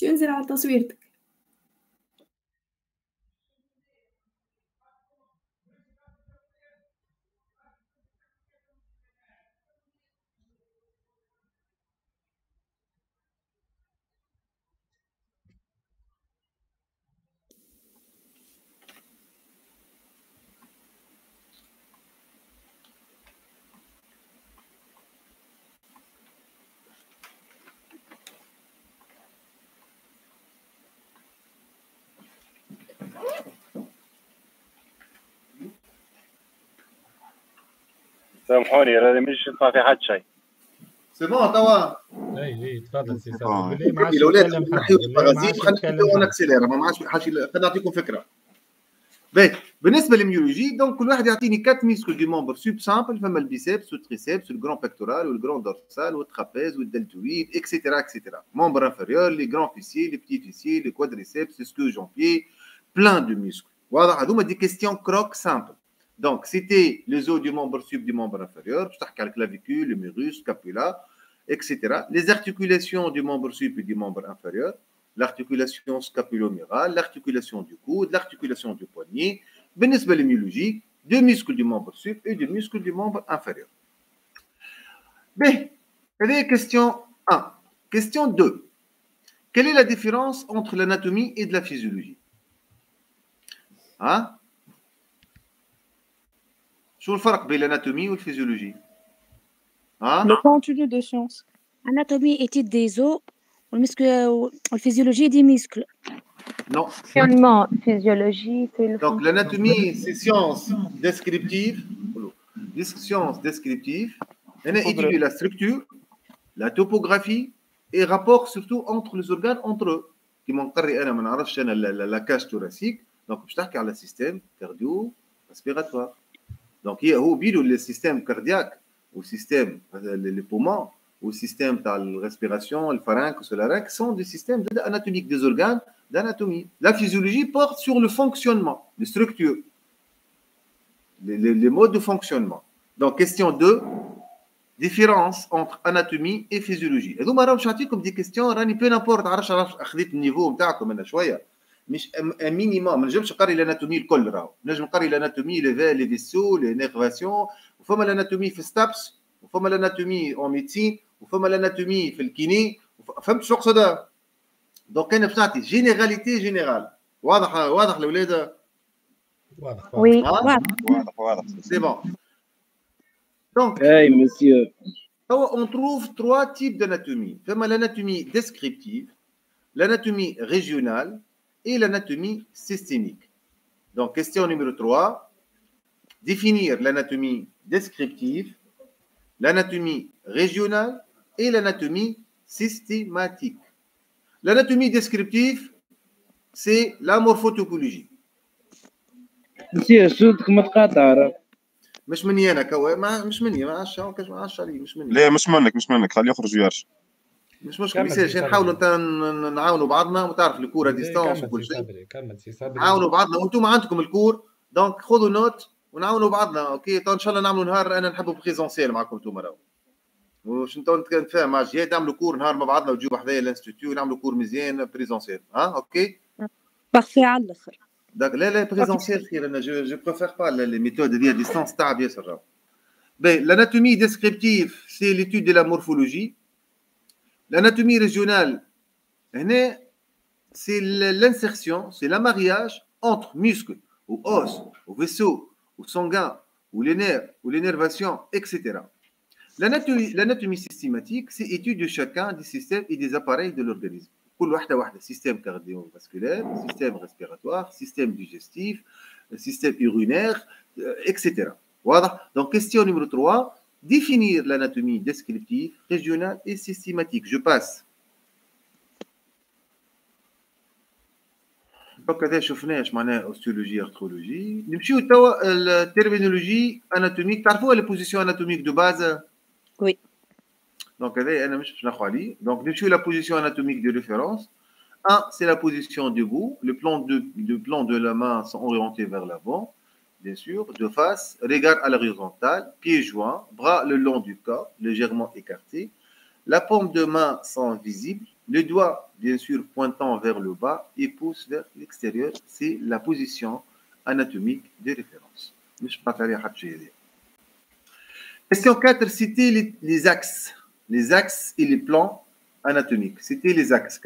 انزل على تصويرتك. سامحوني راني مش نسمع في حد شيء. سي بون توا. اي تفضل سي صبري. بالله ما عادش الاولاد يتكلم نحيو حد. بالله ما عادش البرازيل يتكلم خلينا حد. اكسيلير ما عادش حاجه. خلينا نعطيكم فكره. باهي بالنسبه للميولوجي دونك كل واحد يعطيني 4 ميسكل دي ممبر سوب سامبل. فما البيسيبس والتريسيبس والجرون بيكتورال والجرون دورسال والترابيز والدلتويد اكسيتيرا اكسيتيرا. ممبر انفيريور لي جرون فيسي لي بتي فيسي لي كوادريسيبس سكو جونبي بلان دو ميسكل. واضح هذوما دي كيستيون كروك سامبل. Donc, c'était les os du membre sub du membre inférieur, la clavicule, le murus, scapula, etc. Les articulations du membre sub et du membre inférieur, l'articulation scapulomurale, l'articulation du coude, l'articulation du poignet, بالنسبة للميولوجي, deux muscles du membre sub et deux muscles du membre inférieur. B. Question 1. Question 2. Quelle est la différence entre l'anatomie et de la physiologie? Hein? شو الفرق بين l'anatomie ou la physiologie? Hein? Le contenu de science. Anatomie, étude des os, la physiologie des muscles. Non. Fonctionnement, physiologie, c'est le Donc l'anatomie, c'est science descriptive. Science descriptive. On a étudié la structure, la topographie et rapport surtout entre les organes entre eux. Qui m'ont carré ما نعرفش أنا la cage thoracique. Donc باش تحكي على système cardio-respiratoire. Donc il y a le système cardiaque ou système les poumons ou système de la respiration, le pharynx, le larynx sont des systèmes anatomiques des organes d'anatomie. La physiologie porte sur le fonctionnement, les structures, les modes de fonctionnement. Donc question 2, différence entre anatomie et physiologie. Et donc je vais vous donner des questions, peu importe, je niveau نتاعكم شويه. مش un minimum. ما نجمش نقري الاناتومي الكل راهو. نجم نقري الاناتومي لي فيسو لي نيرفاسيون وفما الاناتومي في ستابس وفما الاناتومي اون ميديسين وفما الاناتومي في الكيني. فهمت شو نقصد؟ دونك انا باش نعطي جينيراليتي جينيرال. واضح الاولاد؟ واضح. Oui. واضح. سي بون. دونك اي مسيو. on trouve 3 types d'anatomie. فما l'anatomie descriptive, l'anatomie régionale et l'anatomie systémique. Donc, question numéro 3, définir l'anatomie descriptive, l'anatomie régionale et l'anatomie systématique. L'anatomie descriptive, c'est la morphotopologie. مسيو صوتك متقاطع. مش مني أنا مش مني ما عادش علي مش مني. لا مش منك خليه يخرج ويرجع. مش مشكل بيصير نحاولوا نعاونوا بعضنا وتعرف الكور ديستانس وكل شيء. نعاونوا بعضنا وانتم عندكم الكور دونك خذوا نوت ونعاونوا بعضنا. اوكي ان شاء الله نعملوا نهار انا نحبوا بريزونسيال معكم انتم راهو. واش انتم نتفاهم مع جهاد نعملوا كور نهار مع بعضنا وتجيبوا حذايا الانستيتيو ونعملوا كور مزيان بريزونسيال. اوكي بارفي على الاخر. لا بريزونسيال خير. انا جو بريفير با لي ميثود ديال ديستانس تعب ياسر راهو. l'anatomie descriptive c'est l'étude de la morphologie. L'anatomie régionale, c'est l'insertion, c'est l'amarrage entre muscles, ou os, ou vaisseaux, ou sanguins, ou les nerfs, ou l'énervation, etc. L'anatomie systématique, c'est étude de chacun des systèmes et des appareils de l'organisme. كل واحدة système cardiovasculaire, système respiratoire, système digestif, système urinaire, etc. Voilà. Donc question numéro 3. Définir l'anatomie descriptive, régionale et systématique. Je passe. Donc, هذا شفناش معناها اوستيولوجي ارثرولوجي. نمشيو توا الترمينولوجي اناتوميك. تعرفوها لي بوزيسيون اناتوميك دو باز؟ Oui. Donc هذا انا مش باش ناخذ عليه. Donc نمشيو لا بوزيسيون اناتوميك de référence. 1, c'est la position debout. Le plan de la main sont orientés vers l'avant. Bien sûr, de face, regard à l'horizontale, pieds joints, bras le long du corps, légèrement écartés. La paume de main sont visibles. Le doigt, bien sûr, pointant vers le bas et pousse vers l'extérieur. C'est la position anatomique de référence. Question 4, citez les axes. Les axes et les plans anatomiques. Citez les axes.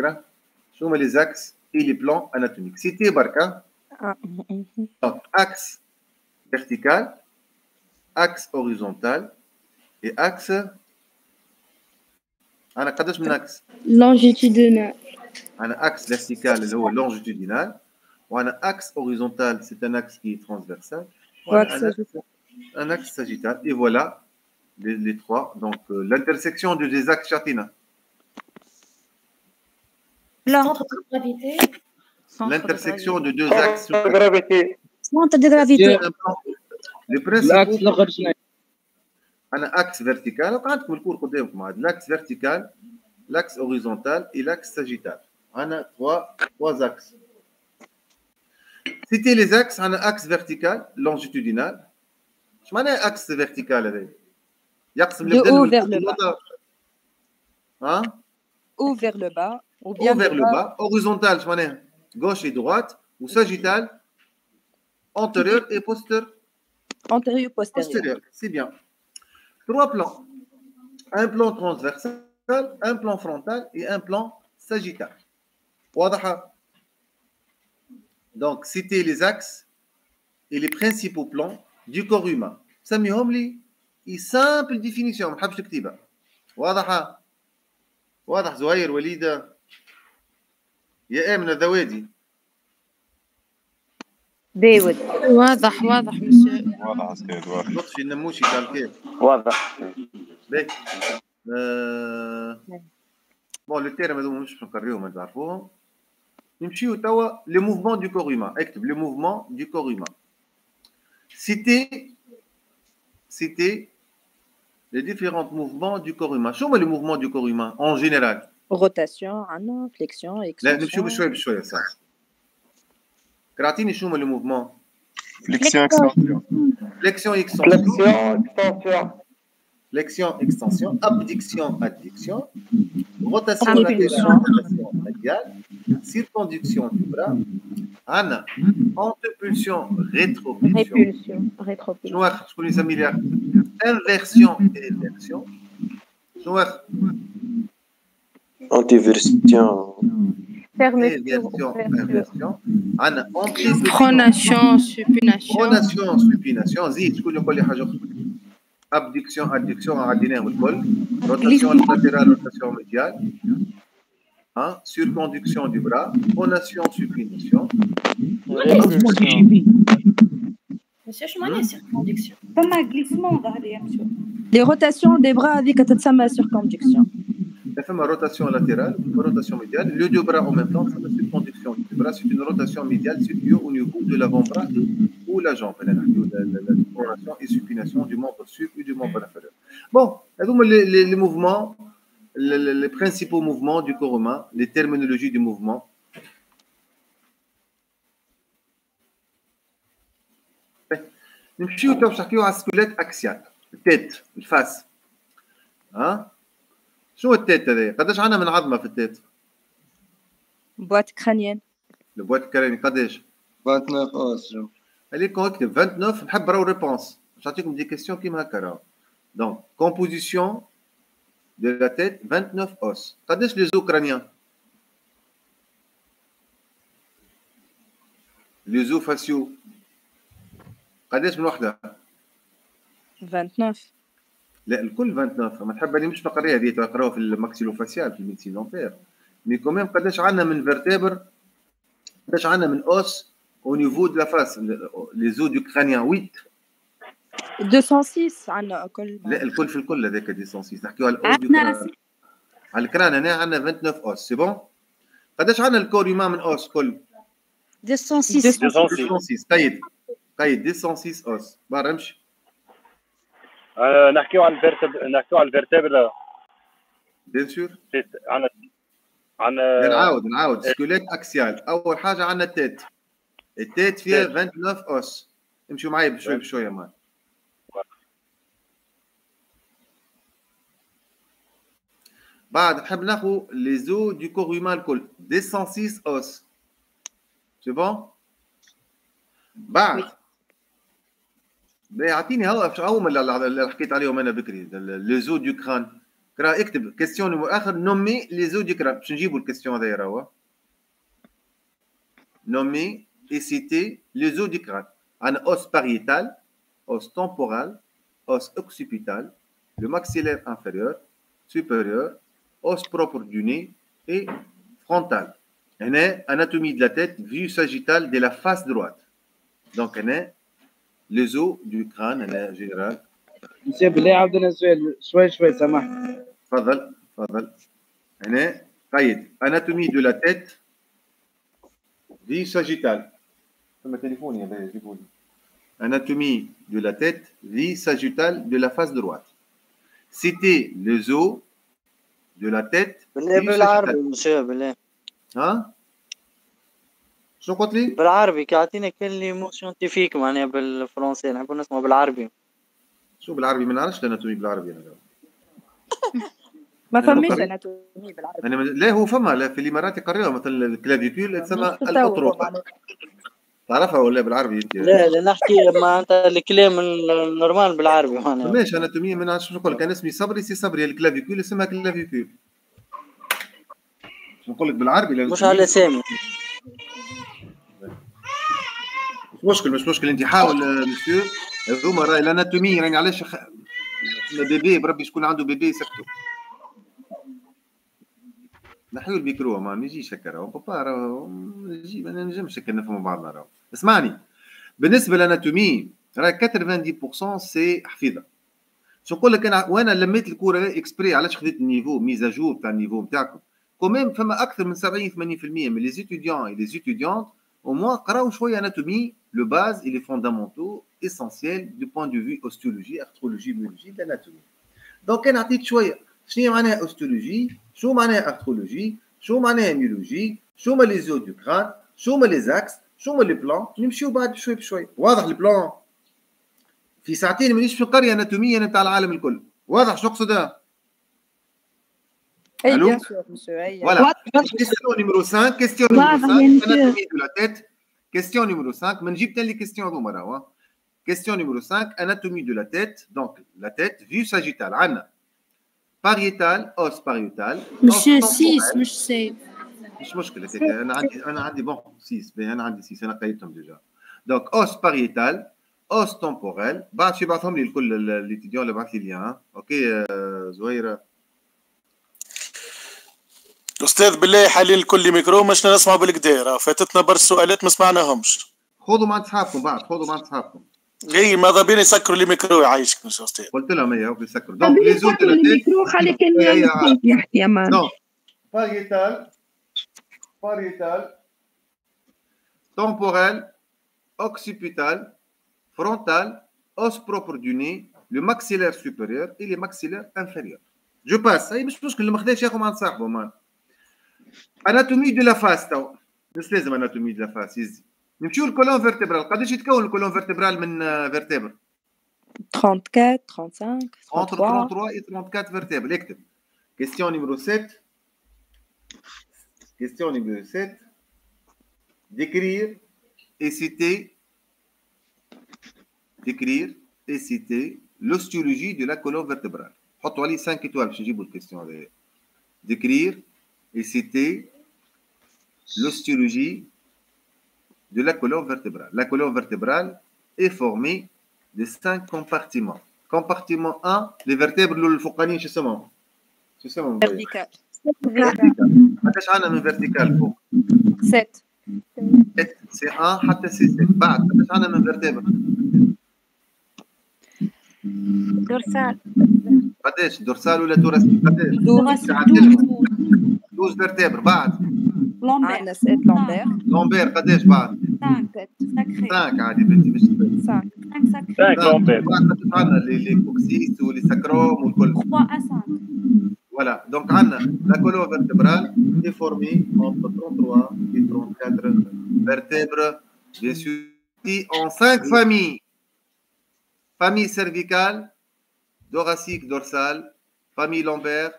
Sont les axes et les plans anatomiques. Citez Barka. Donc, axe vertical, axe horizontal et axe. أنا قداش من axe Longitudinal. un axe vertical اللي هو longitudinal وأنا axe horizontal c'est un axe qui est transversal un axe sagittal et voilà les trois donc l'intersection de des axes chatina Centre de gravité. l'intersection de deux axes gravité Centre de gravité. les principaux العكس الاخر شنو؟ أنا axe vertical وقعدتكم الكور قدامكم عاد l'axe vertical l'axe horizontal et l'axe sagittal أنا trois axes. Citez les axes on a axe vertical longitudinal. شو معناه axe vertical هذا؟ يقسم De haut vers le bas. Hein? Ou vers le bas. Ou bien Ou vers le bas. Horizontal شو معناه؟ Gauche et droite. Ou sagittal antérieur et postérieur. antérieur postérieur. Postérieur, c'est bien. Trois plans. Un plan transversal, un plan frontal et un plan sagittal. واضحة. Donc, citez les axes et les principaux plans du corps humain. سميهم لي simple définition ما نحبش نكتبها. واضحة. واضح زهير وليدة يا آمنة ذوادي. داود. واضح مسيو. واضح استاذ واضح لطفي النموشي قال كيف. واضح باهي. بون لو تيرم هذوما مش نقريهم تعرفوهم. نمشيو توا لي موفمون دو كور هيومان. اكتب لي موفمون دو كور هيومان. Citez les différents mouvements du corps humain. شو هما les mouvements du corps humain en général? Rotation, عنا flexion, لا extension. نمشيو بشوية صح. كراتيني شو هما les mouvements? فليكسيون اكستنسيون Flexion, extension. اكستنسيون Flexion, extension. Abduction, adduction. Rotation Impulsion. latérale, rotation médiale. Circonduction du bras. Anna. Antépulsion, rétropulsion. Répulsion. Rétropulsion. شنو واخد شكون يسمي لي inversion et éversion. شنو واخد انتيفيرسيون Fermeture. inversion. Anna amplitude. Pronation, supination. Pronation, supination. زيد شكون يقول لي حاجة أخرى. Abduction, adduction عديناهم الكل. Rotation latérale, rotation médiale. Hein? Surconduction du bras. Pronation, supination. Monsieur Choumanet, circonduction. فما glissement ظهري يا مسيو. Les rotations des bras هذيك تتسمى circonduction. La femme a rotation latérale, rotation médiale. Les deux bras en même temps, c'est la circonduction du bras. C'est une rotation médiale située au niveau de l'avant-bras ou la jambe. La pronation et supination du membre supérieur ou du membre inférieur. Bon, les mouvements, les principaux mouvements du corps humain, les terminologies du mouvement. نمشيو تو نحكيو على السكليت اكسيال التيت الفاس ها شنو التيت هذايا قداش عندنا من عظمه في التيت Boîte crânienne. البوات الكراني قداش 29 os. عليكم اكتب 29 نحب راهو ريبونس باش نعطيكم دي كيستيون كيما هكا راهو دونك كومبوزيسيون دو لا تيت 29 os قداش لي زو كرانيان لي زو فاسيو قداش من وحده 29. لا الكل 29 ما تحب اني مش نقريها هذه تقراوها في الماكسيلوفاسيال في الميديسين دونتير مي كوميم قداش عندنا من فيرتيبر قداش عندنا من اوس au niveau de la face les os du crânien 8 206 عندنا الكل. لا الكل في الكل هذاك 206 نحكيو على الاوس دو على الكران هنا عندنا 29 اوس سي بون قداش عندنا الكور يومان من اوس كل 206. 206 قيد 206 اوس برا امشي نحكيو على الفيرتبرا بيان سور عن نعاود سكوليت اكسيال اول حاجه عندنا التيت فيها 29 اوس امشوا معايا بشويه مان بعد نحب ناخذ les os du corps humain الكل 206 os. C'est bon؟ بعد اعطيني هما اللي حكيت عليهم انا بكري les os du crâne. كرا اكتب كيستيون نمبر اخر نومي les os du crâne باش نجيبوا الكيستيون هذايا راهو. Nommer et citer les os du crâne. Un os pariétal, os temporal, os occipital, le maxillaire inférieur, supérieur, os propre du nez et frontal. On a anatomie de la tête, vue sagittale de la face droite. Donc on a les os du crâne en général. مسيو بالله عاودنا السؤال شوي سامحني. تفضل. On a قيد anatomie de la tête, vue sagittale. Anatomie de la tête, vie sagittale de la face droite. Citer les os de la tête. بالعربي monsieur بالله. ها؟ شنو قلت لي؟ بالعربي كاعطينا كلمة سيونتيفيك معناها بالفرنسي نحبوا نسمعوا بالعربي. شو بالعربي ما نعرفش الاناتومي بالعربي انا. ما فماش اناتومي بالعربي. انا لا هو فما لا في الامارات يقريوها مثلا الكلافيكول تسمى الاطروقه. تعرفها ولا بالعربي انت؟ لا نحكي معناتها الكلام النورمال بالعربي معناها. ماشي اناتوميه ما نعرفش شنو نقول لك. انا اسمي صبري سي صبري الكلافيكول اسمها كلافيكول. شنو نقول لك بالعربي مش على سامي. مش مشكل انت حاول مسيو. هذوما راهي الاناتوميه راني علاش بيبي بربي شكون عنده بيبي يسكتوا. نحيو الميكرو ما يجيش هكا راهو بابا راهو يجي ما نجمش هكا نفهموا بعضنا راهو. اسمعني بالنسبه للاناتومي راه 90% سي حفيظه. شو نقول لك انا وانا لميت الكوره اكسبري علاش خذيت النيفو ميزاجور تاع النيفو نتاعكم كوميم فما اكثر من 70-80% من لي زيتيديون اي لي زيتيديونت au moins قراو شويه اناتومي لو باز اي لي فوندامونتو اسونسيال دو بوين دو في اوستيولوجي ارثرولوجي ميولوجي الاناتومي. دونك انا عطيت شويه شنو معناها اوستيولوجي شو معناها ارثرولوجي شو معناها ميولوجي شو هما لي زو دو كران شو هما لي زاكس شو هما لي بلان نمشيو بعد بشوي بشوي. واضح البلان في ساعتين مانيش في قريه اناتوميه نتاع العالم الكل. واضح شو نقصد؟ اي بيان سور مسيو اي فوالا. كيستيون نيميرو 5 كيستيون نيميرو 5 اناتومي دو لا تيت. كيستيون نيميرو 5 ما نجيب تاني لي كيستيون هذوما راهو. كيستيون نيميرو 5 اناتومي دو لا تيت. دونك لا تيت فيو ساجيتال عندنا باريتال اوس باريتال monsieur 6 مش 7. مش مشكله هيك انا عندي بون 6 انا عندي 6 انا قيدتهم ديجا. دونك اوس باريتال اوس تمبوريل بعد شي بعثهم لي الكل ليتيديون اللي بعث لي ليان. اوكي زهيره استاذ بالله حالين الكل ميكرو مش نسمع بالكدا فاتتنا برشا سؤالات ما سمعناهمش. خذوا مع اصحابكم بعد خذوا مع اصحابكم. اي ماذا بين يسكروا لي ميكرو يعيشك مش استاذ. قلت لهم هي يسكروا. دونك لي زوت دو لا تيت الميكرو خلي كلمه يحكي يا مان. دونك parietal temporel occipital frontal os propre du nez le maxillaire supérieur et les maxillaires inférieurs. Je passe. اي مش مشكل اللي ما خداش ياخذ مع صاحبه مان. اناتومي دو لا فاس تو مش لازم اناتومي دو لا فاس يزي. نمشيو للكولون فيرتبرال. قداش يتكون الكولون فيرتبرال من فيرتبر؟ 34 35 entre 33 et 34 vertèbres. اكتب. Question numéro 7. Question numéro 7. Décrire et citer l'ostéologie de la colonne vertébrale. حطوا عليه 5 étoiles باش نجيبوا الكيستيون هذه. Décrire et citer l'ostéologie de la colonne vertébrale. La colonne vertébrale est formée de 5 compartiments. Compartiment 1, les vertèbres الفوقانيين شو اسمهم؟ شو اسمهم؟ فيرتيكال. قداش عندنا من فيرتيكال فوق؟ 7 سي 1 حتى سي 7. بعد قداش عندنا من فيرتيبر؟ دورسال. قداش دورسال ولا توراسي؟ قداش؟ 12 فيرتيبر. بعد عندنا 7 لومبير. لومبير قداش بعد؟ 5 عادي بنتي مش 5 لومبير. بعد قداش عندنا لي كوكسيس ولي ساكروم والكل؟ 3 à 5. Voilà, donc la colonne vertébrale est formée entre 33 et 34 vertèbres, bien sûr, en 5 familles. Famille cervicale, thoracique, dorsale, famille lombaire,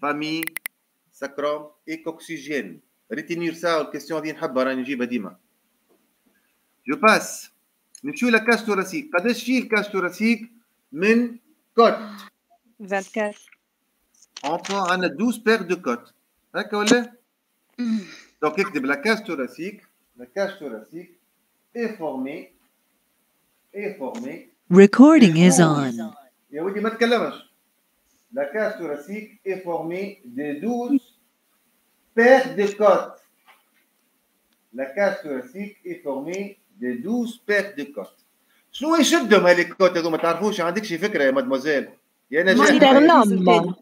famille, sacrum et coccygène. Retenir ça, la question دي نحبها راني نجيبها ديما. Je passe. نمشيو للكاس thoracique. قداش فيه الكاس thoracique من côte؟ 24. On prend عندنا 12 paires de côtes. هكا ولا؟ Donc اكتب la cage thoracique. La cage thoracique est formée. Recording is on. يا ودي ما تكلمش. La cage thoracique est formée de 12 paires de côtes. La cage thoracique est formée de 12 paires de côtes. شنو يشدهم هذيك الكوت هذو ما تعرفوش عندكش فكره يا مادموزيل؟ يا نجاح يشدهم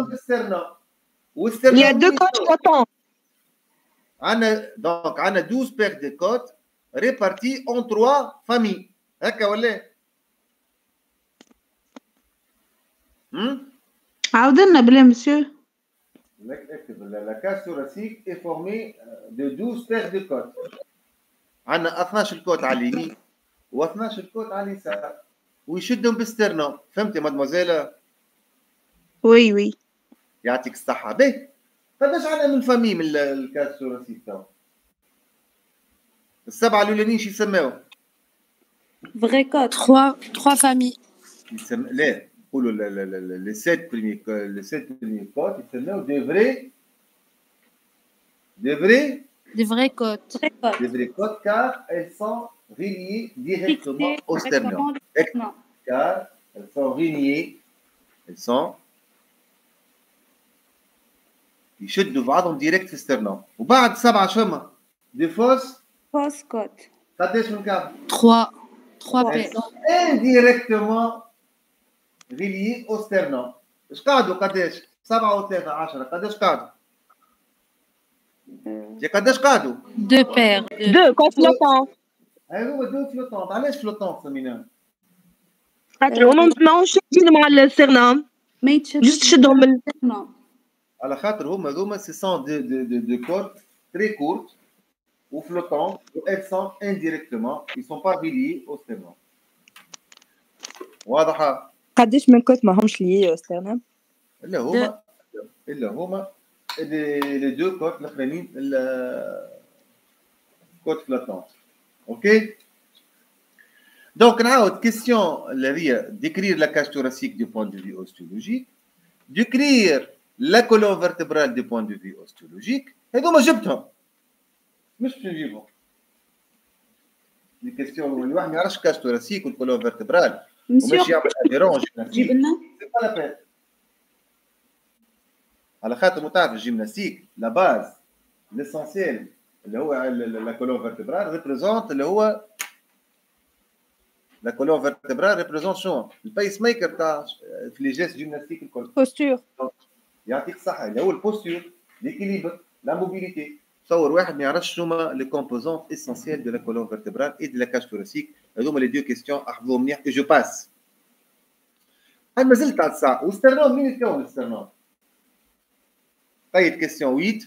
بالسترنم. Il y a 2 côtes flottants. Donc عندنا 12 paires de côtes réparties en 3 familles. هكا ولا؟ عاودلنا بلا مسيو. La cage thoracique est formée de 12 paires de côtes. عندنا 12 كوت على اليمين و12 كوت على اليسار ويشدهم بالسترنم. فهمتي مادموزيل؟ وي يعطيك الصحة. باهي قداش عندنا من فامي من الكاس ثوراسيك توا؟ السبعة الأولانيين شو يسماو؟ Vrai code. 3 familles. لا نقولوا les 7 premiers codes يسماو des vrais codes. Des vrais codes car elles sont reliées directement au sternum. Car elles sont reliées, يشدوا بعضهم ديريكت في السترنم. وبعد 7 شهور دي فوس كود. قداش من كام؟ 3 elles sont indirectement reliées au sternum. ايش قعدوا قداش؟ 7 و3 10 قداش قعدوا؟ قداش قعدوا؟ 2 paires. 2 كوت flottants. هذوما 2 فلوتونت. علاش فلوتونت سميناهم؟ خاطر ماهوش شادين مع السترنم. ما يتشدش. جست شدهم من السترنم. على خاطر هما سي سون دو كورت تري كورت و فلوتون و elles sont indirectement ils sont pas reliés au sternum. واضحة؟ قداش من كوت ماهمش لي سترنم؟ إلا هما لي دو كوت الأخرانيين كوت فلوتونت. اوكي؟ دونك نعاود كيستيون اللي هي ديكرير لا كاج thoracique du point de vue ostéologique, décrire la colonne vertébrale du point de vue ostéologique. هذوما جبتهم مش باش نجيبهم. دي كيستيون اللي الواحد ما يعرفش كاج thoracique والكولون فيرتبرال وماشي يعمل اديرون جيمناستيك. سي با لا بين. على خاطر ما تعرف الجيمناستيك لا باز ليسونسيال اللي هو لا كولون فيرتبرال ريبريزونت اللي هو لا كولون فيرتبرال ريبريزونت شنو؟ البيس ميكر تاع في لي جيست جيمناستيك الكل. بوستور. يعطيك الصحة اللي هو البوستور، ليكيليبر، لا موبيليتي. تصور واحد ما يعرفش شنو لي كومبوزونت اسونسيال دو لا كولون فيرتبرال اي دو لا كاج ثوراسيك. هذوما لي دو كيستيون احفظوهم مليح اي جو باس. هاي مازلت على الساعة. والسترنوم مين يتكون السترنوم؟ طيب كيستيون 8.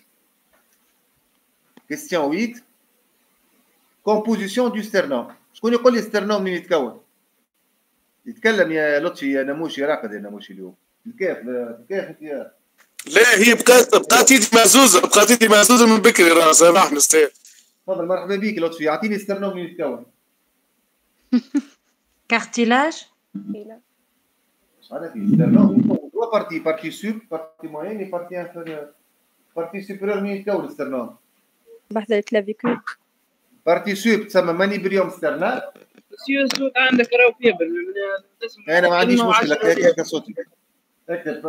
كيستيون 8 كومبوزيسيون دو سترنوم. شكون يقول لي السترنوم منين يتكون؟ يتكلم يا لطفي يا نموشي راقد يا نموشي اليوم. الكاف يا لا هي بقات يدي مهزوزه من بكري راه سامحني استاذ. تفضل مرحبا بك لطفي. يعطيني السترنوم منين يتكون؟ كارتيلاج. شحال في السترنوم يتكون 3 بارتي، بارتي سوب، بارتي موين، بارتي انفيريور. بارتي سوبيريور منين يتكون السترنوم؟ بحث الكلافيكول. بارتي سوب تسمى مانيبريوم سترنال. سيو صوت عندك راهو فيه انا ما عنديش مشكله هكا صوتي. اكتب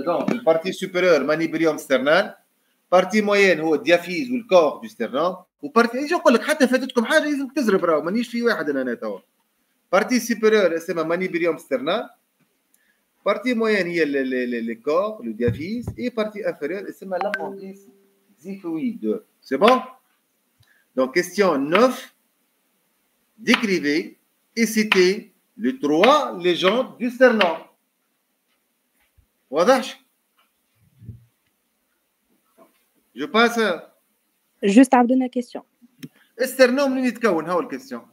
دونك البارتي سوبيريور مانيبريوم سترنال، بارتي موين هو الديافيز والكور دو سترنوم، وبارتي ايش نقول لك حتى فاتتكم حاجه لازم تزرب راهو مانيش في واحد انا توا. بارتي سوبيريور اسمها مانيبريوم سترنال، بارتي موين هي لي كور لو ديافيز، اي بارتي انفيريور اسمها لابونديس زيفويد. سي بون؟ Donc, question 9. Décrivez et citez les 3 légendes du sternum. واضح؟ Je passe. Juste عبدنا question. السترنوم منين يتكون؟ هاو الكيستيون.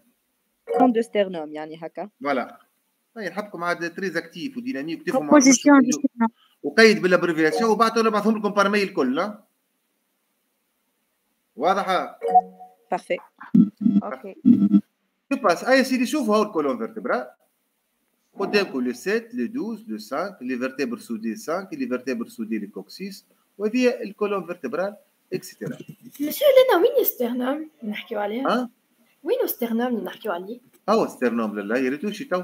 كون دو سترنوم يعني هكا. فوالا. نحبكم عاد تريز اكتيف وديناميك تفهموا. Composition du sternum. وقيد بالابريفياسيون وبعثوا نبعثهم لكم بار ميل الكل. واضحه؟ بارفي. اوكي. باس يا سيدي شوفوا هاو الكولون فيرتبرال قدامكم لو 7 لو 12 لو 5 لي فيرتبر سودي 5 لي فيرتبر سودي لي كوكسيس وهذه الكولون فيرتبرال اكسترا. مسيو لنا وين ستيرنوم نحكيو عليه؟ وين ستيرنوم اللي نحكيو عليه؟ هو ستيرنوم لله يا ريتو شي تو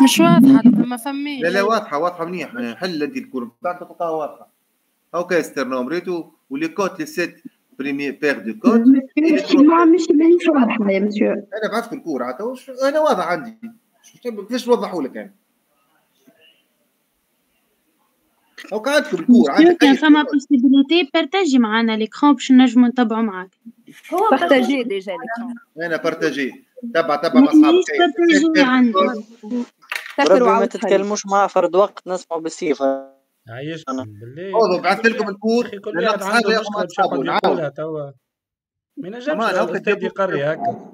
مش واضحة ما فهميش. لا واضحة منيح. حل انت الكور بتاعك تلقاها واضحة. هاكا ستيرنوم ريتو ولي كوت لي 7 بريمير بير دو كوت. مش ماهيش واضحة يا مسيو. انا بعثت الكور عاد انا واضح عندي. كيفاش نوضحوا لك انا؟ هاكا عندكم الكور عندك. كان فما بوسيبيليتي بارتاجي معنا ليكرون باش نجمو نتبعوا معاك. هو بارتاجي ديجا ليكرون. انا بارتاجي. تبع مع اصحابك. بارتاجي عندي. ربي ما تتكلموش معاه فرد وقت نسمعوا بالصيفة. عايشكم بالله. اوه بعثت لكم الكور. كل واحد عنده مشكلة باش يقعد يقولها توا. ما ينجمش الاستاذ يقري هكا.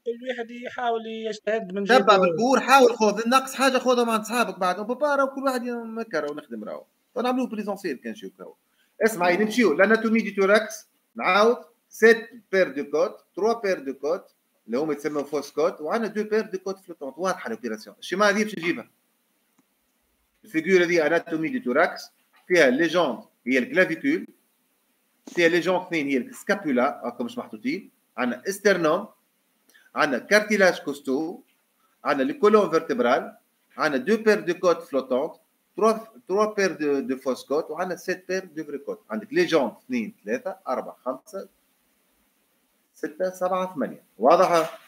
كل واحد يحاول يجتهد من جهته. تبع بالكور حاول خذ ناقص حاجه خذها مع اصحابك بعد وبابا كل واحد يمكر ونخدم راهو ونعملوه بريزونسيل كان نشوفو. اسمعي نمشيو لاناتومي دي توراكس نعاود 7 بير دو كوت 3 بير دو كوت اللي هما يتسموا فوس كوت وعندنا 2 بير دو كوت فلوتونت. واضحه الاوبيراسيون. الشيما هذه باش نجيبها. الفيجور هذه اناتومي دي توراكس فيها لي جوند هي الكلافيكول فيها لي جوند اثنين هي السكابولا هاكم مش محطوطين. عندنا استرنوم عندنا كارتيلاج كوستو عندنا لي كولون فيرتبرال عندنا 2 بير دو كوت فلوتونت 3 بير دو فوس كوت وعندنا 7 بير دو فري كوت. عندك لي جوند 2 3 4 5 6 7 8. واضحه؟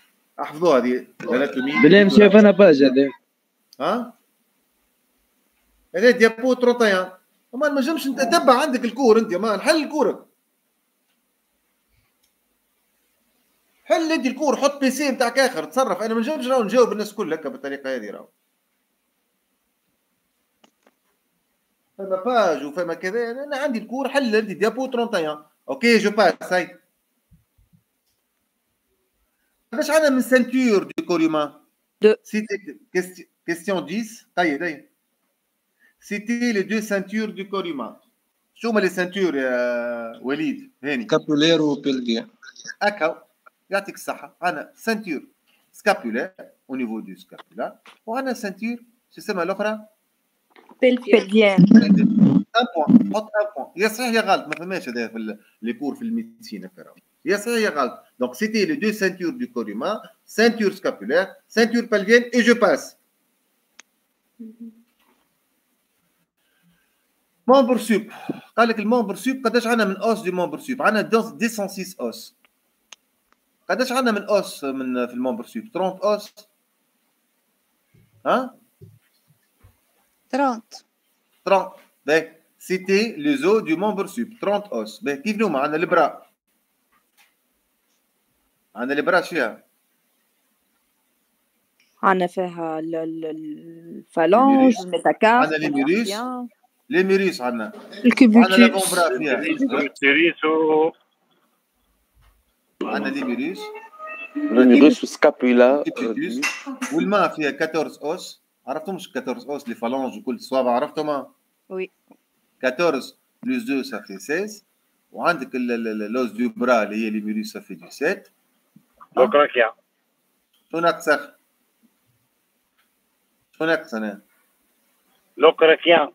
احفظوها هذه الاناتومي. بالله شايف انا باج هذا. ها؟ هذا ديابو 31. ما نجمش نتبع عندك الكور انت ما نحل كورك. حل انت الكور حط بي سي نتاعك اخر تصرف. انا ما نجمش راهو نجاوب الناس كل هكا بالطريقه هذه راهو. فما باج وفما كذا. انا عندي الكور حل انت ديابو 31. اوكي جو باس هاي. قداش عندنا من سنتور دو كوريما؟ سيتي كيستيون 10 قيد هاي. سيتي لي دو سنتور دو كوريما. شو هما لي سنتور يا وليد هاني؟ كابولير وبيلفيان. هكا يعطيك الصحة. عندنا سنتور سكابولير او نيفو دو سكابولا وعندنا سنتور شو اسمها الأخرى؟ بلفيان. ان بوان. حط ان بوان. يا صحيح يا غلط ما فماش هذا في لي كور في الميديسين هكا. يا صحيح يا غلط. دونك سيتي لي دو سنتور دو كور هيومان سنتور سكابولير سنتور بلفيان اي جو باس. ممبر سوب. قال لك الممبر سوب قداش عندنا من اوس دي ممبر سوب؟ عندنا 206 اوس. قداش عندنا من اوس من في الممبر سوب؟ 30 اوس. ها؟ 30. باهي سيتي لي زو دو ممبر سوب 30 اوس. باهي كيف نوما عندنا البرا. عندنا البرا شنو عندنا فيها الفالونج الميتاكارب عندنا لي ميريس. لي ميريس عندنا. الكوبوتيس. عندنا لافونبرا فيها. عندنا لي ميريس. الميريس وسكابولا. والماء فيها 14 اوس. عرفتهمش 14 اوس لي فالونج وكل الصوابع عرفتهم؟ وي. 14 بلس 2 ça fait 16 وعندك لوز دو برا اللي هي لي ميريس ça fait 17. لوكراكيا. شو ناقص اخ؟ شو ناقص انا؟ لوكراكيا.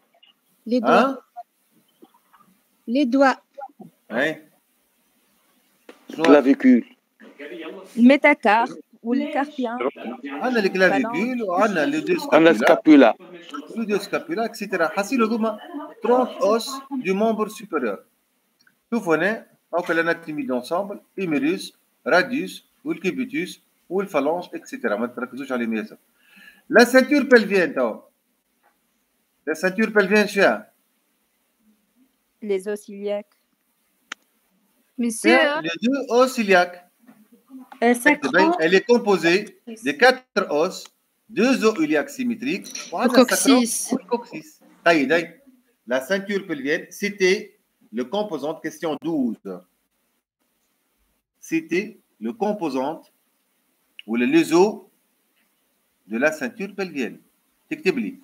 لي دوا. لي دوا. اي. كلافيكول. الميتاكارب والكاربيان. عندنا الكلافيكول وعندنا لي دو عندنا سكابولا. لي دو سكابولا اكسيتيرا. حاسين هذوما 30 اوس دو ممبر سوبيريور. شوفوا هنا هاكا الاناتومي دونسامبل ايميريس راديوس والكيبيتوس والفالونج اكسيتيرا. ما تركزوش عليهم ياسر. لا سنتور بلفيان توا. لا سنتور بلفيان شنو؟ لي زوس إلياك. مسيو. Les deux os iliaques. Elle est composée de 4 os, 2 os iliaques symétriques. Le coccyx. Le coccyx. La ceinture pelvienne, c'était le composante, question 12. C'était le composante ou les os de la ceinture pelvienne. تكتب لي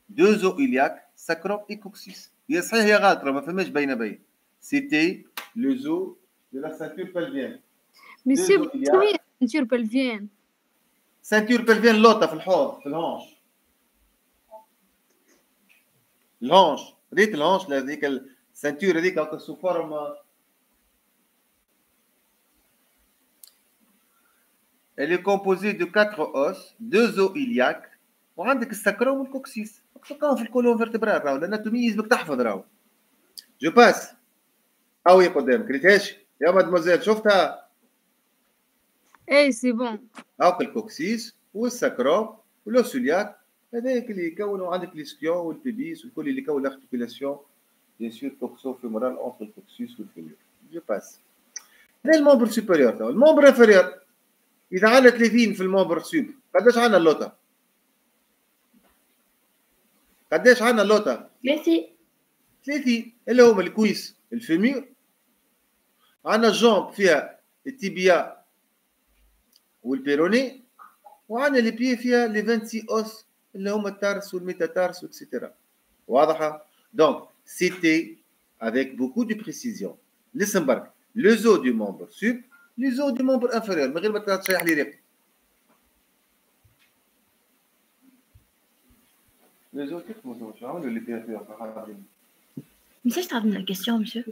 2 zo iliac, sacrum et coccyx. هي صحيح هي غلط ما فماش بين بين. C'était le zo de la ceinture pelvienne. مسيو شنو هي ceinture pelvienne؟ ceinture pelvienne لوطة في الحوض في الهونش. الهونش ريت الهونش هذيك السنتور هذيك هاكا سو فورم. Elle est composée de 4 os, 2 os iliaques وعندك السكروم والكوكسيس. تلقاهم في الكولون فيرتبرال راهو الاناتومي يلزمك تحفظ راهو. جو باس. هاوي قدامك ريتهاش يا مادموزيل شفتها؟ اي سي بون. هاك الكوكسيس والسكروم والأوسولياك هذاك اللي يكونوا عندك الاسكيون والبيبيس والكل اللي يكون الارتيكولاسيون بيان سور كوكسو فيمورال اونتر الكوكسيس والفيمور. جو باس. هذا المومبر سوبيريور تو. المومبر انفيريور إذا عندنا 30 في المومبر سوب قداش عندنا اللوطة؟ قداش عندنا اللوطة؟ 30 اللي هما الكويس الفيمور. عندنا الجامب فيها التيبيا والبيروني وعندنا لي بيي فيها لي 26 اوس اللي هما التارس والميتاتارس اكسيتيرا. واضحة؟ دونك سيتي avec beaucoup de précision. لسن برك لو زو دو مومبر سوب لي زو دو مومبر انفيريور من غير ما تشيح لي ريقتي. لي زو كيف ما شو عملوا اللي فيها حاضرين. مش تعطينا الكيستيون مسيو.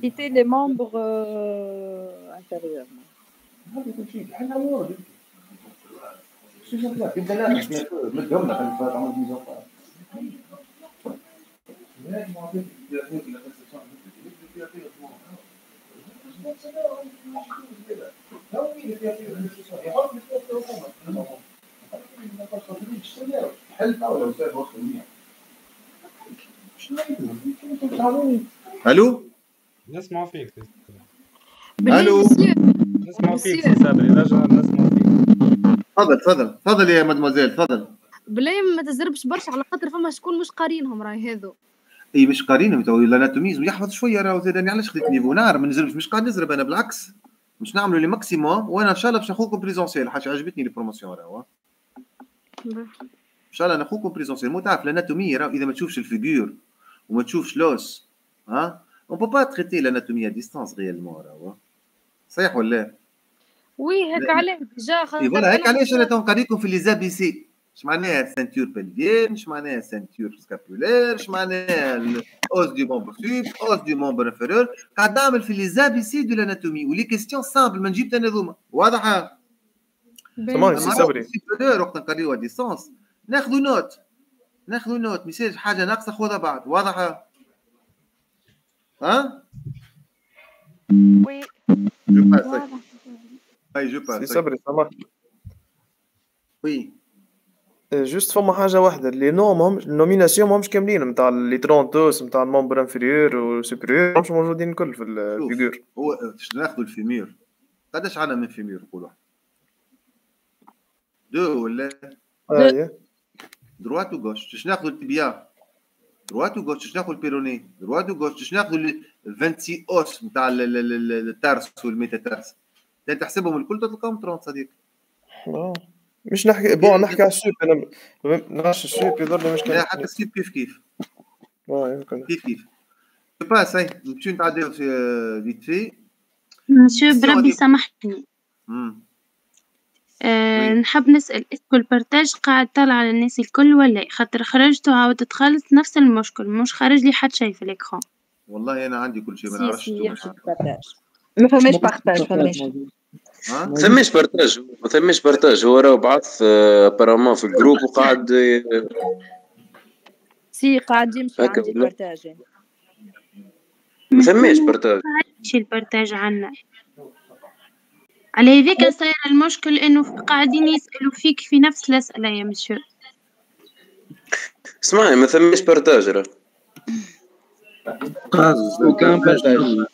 Citer les membres inférieurs. الو نسمع فيك. الو نسمع فيك سي صبري رجع نسمع فيك. تفضل يا مادموزيل تفضل. بلاي ما تزربش برشا على خاطر فما شكون مش قارينهم راهي هذو. اي مش قارينهم تو الاناتوميزم يحفظ شويه راهو زاد. علاش خديت نيفو نار ما نزربش مش قاعد نزرب انا بالعكس مش نعملوا لي ماكسيموم وانا ان شاء الله باش ناخذكم بريزونسيال حاجه عجبتني لي بروموسيون راهو. ان شاء الله ناخذكم بريزونسيال. مو تعرف الاناتوميه راهو اذا ما تشوفش الفيغور وما تشوفش لوس ها اون بو با تريتي الاناتوميه ا ديستانس ريالمون راهو. صحيح ولا؟ وي هيك علاه ديجا اي فوالا هيك علاش انا تنقريكم في لي زابي سي. اش معناها سنتور بلفيان، اش معناها سنتور سكابولير، اش معناها اوس دي مومبر سوب، اوس دي مومبر انفيريور. قاعد نعمل في لي زابي سي دو لاناتومي ولي كيستيون سامبل ما نجيب انا ذوما. واضحه؟ تمام سي صبري. وقت نقريوها ديستانس ناخذوا نوت ما يصيرش حاجه ناقصه خذها بعد. واضحه؟ ها؟ وي جو باس اي جو باس سي صبري سامح. وي جوست فما حاجه واحده اللي نومهم النوميناسيون ماهمش كاملين نتاع لي 30 اوس نتاع المومبر انفيريور وسوبيريور ماهمش موجودين الكل في الفيغور. هو باش ناخذوا الفيمير قداش عندنا من فيمير نقولوا؟ 2 ولا؟ اييه دروات وغوش. باش ناخذوا التبيا دروات وغوش، باش ناخذوا البيروني دروات وغوش، باش ناخذوا 26 اوس نتاع التارس والميتاتارس. تحسبهم الكل تلقاهم 30 صديق. مش نحكي بون نحكي على السوب. انا نعرفش السوب يضل مش لا حتى السوب كيف كيف باس. هاي نمشيو نتعداو في فيت في مسيو بربي سامحني. نحب نسأل اسكو البارتاج قاعد طالع على الناس الكل ولا خاطر خرجت وعاود دخلت نفس المشكل مش خارج لي حتى شيء في الاكران. والله انا عندي كل شيء ما نعرفش. ما فماش بارتاج فماش ما ثماش بارتاج. هو راه بعث ابارامون في الجروب وقاعد سي قاعد يمشي عندي بارتاج. ما ثماش بارتاج. ماشي البارتاج عنا على هذيك صاير المشكل انه قاعدين يسألوا فيك في نفس الأسئلة يا مسيو. اسمعني ما ثماش بارتاج راه وكان بارتاج.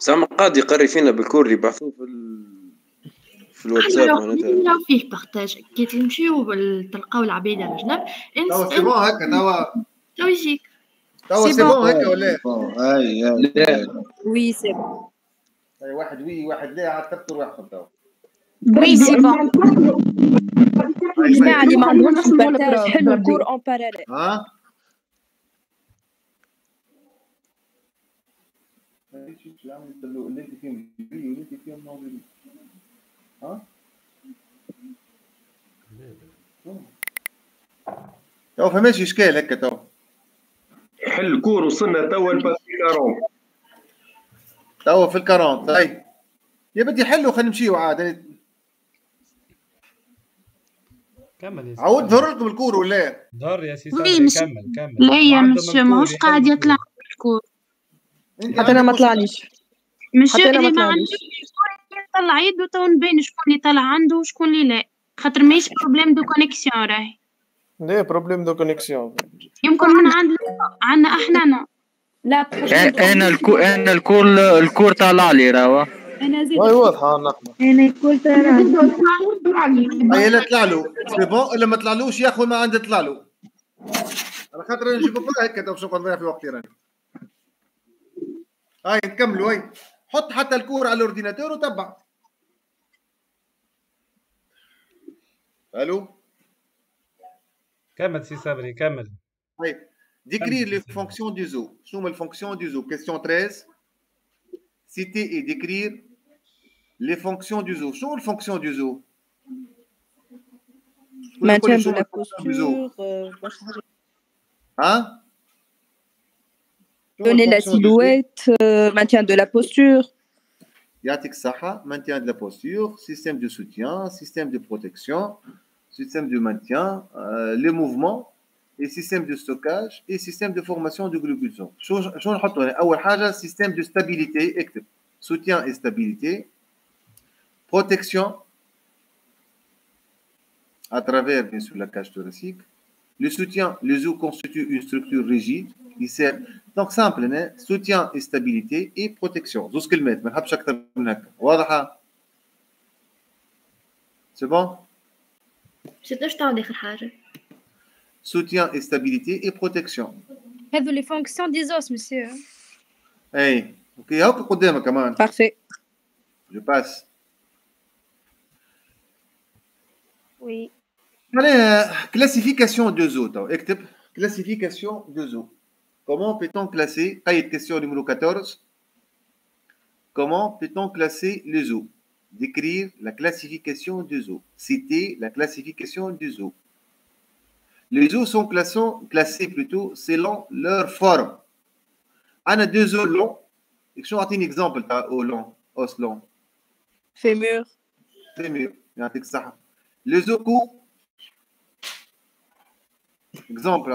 سامع قاعد يقري فينا بالكور اللي بعثوه في الواتساب معناتها. لو فيه بارتاج كي تمشيو تلقاو العباد على جنب. توا سي بون هكا توا يجيك. توا سي بون هكا ولا؟ اي وي سي بون. واحد وي واحد لا عاد تكثر واحد توا. وي سي بون. الجماعة اللي ما عندهمش بارتاج حلو الكور اون باراليل. ها؟ اللي انت فيهم واللي انت فيهم موجودين. ها؟ تو فماش اشكال هكا تو. حل الكور وصلنا توا الباسي 40. توا في 40 طيب. يا بدي حلو خلينا نمشيو عاد. كمل. عاود ظهر لكم الكور ولا؟ ظهر يا سي صبري. صبري كمل. لا هي مش ماهوش قاعد يطلع الكور. حتى انا ما طلعنيش. مش اللي ما عندوش يطلع يده تو نبين شكون اللي طلع عنده وشكون اللي لا، خاطر ماهيش بروبليم دو كونيكسيون راهي. لا بروبليم دو كونيكسيون. يمكن من عندنا احنا لا انا الكور طالع لي راهو. انا زيد. واي واضحه نحن. انا الكل طالع. هيا لا طلع له سي بون الا ما طلعلوش ياخذ ما عنده طلع له. على خاطر نجيب هكا تو باش نضيع في وقتي راني. هاي نكملوا هاي. حط حتى الكور على الاورديناتور وتبع. الو كمل سي صبري كمل. طيب décrire les fonctions du zoo. شنو هما الفونكسيون du zoo? Question 13. Citer et décrire les fonctions du zoo. شنو الفونكسيون du zoo? Maintien de la posture. Hein? Donner la silhouette, maintien de la posture. يعطيك الصحة. Maintien de la posture, système de soutien, système de protection, système de maintien, les mouvements, et système de stockage et système de formation de globulation. شو نحطوا هنا؟ أول حاجة système de stabilité. اكتب soutien et stabilité, protection à travers bien sûr la cage thoracique. Le soutien, les os constituent une structure rigide qui sert. Donc simple, soutien et stabilité et protection. زوز كلمات ما نحبش أكثر من هكا. واضحة؟ C'est bon؟ شتاش تعود آخر حاجة؟ Soutien et stabilité et protection. هذو les fonctions des os, monsieur. اي اوكي هاك قدامك كمان. Parfait. Je passe. Oui. Allez, classification de zoo. اكتب classification de zoo. Comment peut-on classer? Question numéro 14. Comment peut-on classer les zoos? Décrire la classification des zoos. Citer la classification des zoos. Les zoos sont classés plutôt selon leur forme. On a deux os longs. Je vais donner un exemple au long, os long. Fémur. Fémur. Les os courts. Exemple,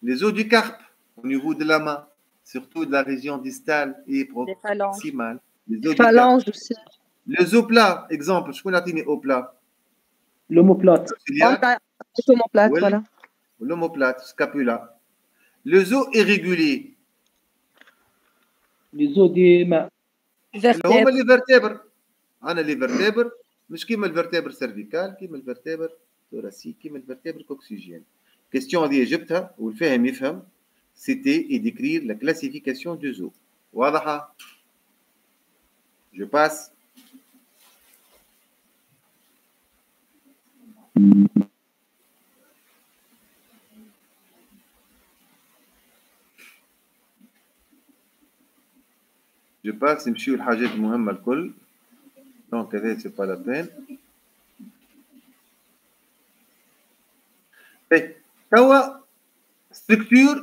les os du carpe au niveau de la main, surtout de la région distale et proximale. Les phalanges aussi. Les os plats, exemple, je peux donner au plat. L'omoplate. L'omoplate, voilà. L'omoplate, scapula. Les os irréguliers. Les os des mains. هما les vertèbres. أنا les vertèbres مش كيما الفرتبر سيرفيكال كيما الفرتبر ثوراسيك كيما الفرتبر كوكسيجين. كيستيون هذه جبتها والفاهم يفهم. Citer et décrire la classification des os. واضحة؟ Je passe. Je passe نمشيو الحاجات المهمة الكل. Donc هذا c'est pas la peine. توا structure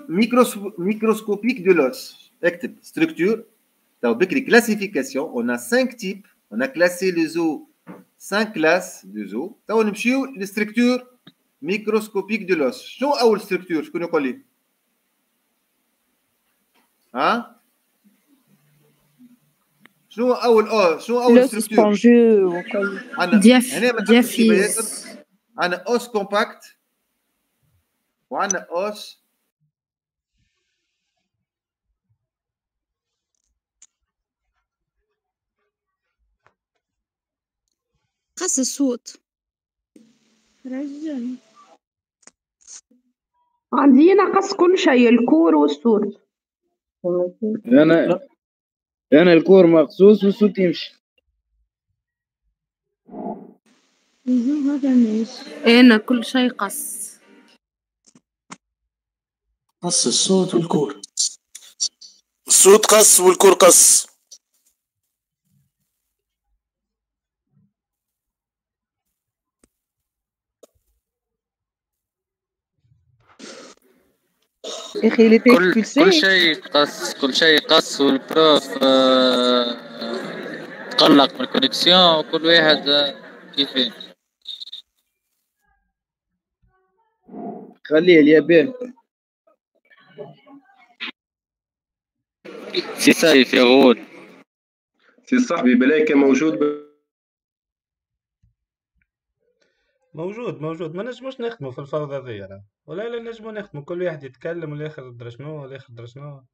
microscopique de l'os. اكتب structure. توا بكري classification. On a 5 types. On a classé les os 5 classes de os. توا نمشيو للstructure microscopique de l'os. شنو أول structure؟ شكون يقول لي؟ ها؟ شنو أول structure؟ diaphyse. عندنا os compact وعندنا os قص الصوت. رجل عندي أنا قص كل شيء، الكور والصوت. أنا الكور مقصوص والصوت يمشي. هذا ماشي. أنا كل شيء قص الصوت والكور. الصوت قص والكور قص. اخي كل شيء قص والبروف تقلق من الكونيكسيون وكل واحد كيفين. خليه اليابان. سي سيف يا غول. سي صاحبي بلاي كان موجود موجود. ما نجموش نخدموا في الفوضى ذي ولا نجموا نخدموا كل واحد يتكلم والاخر درا شنو.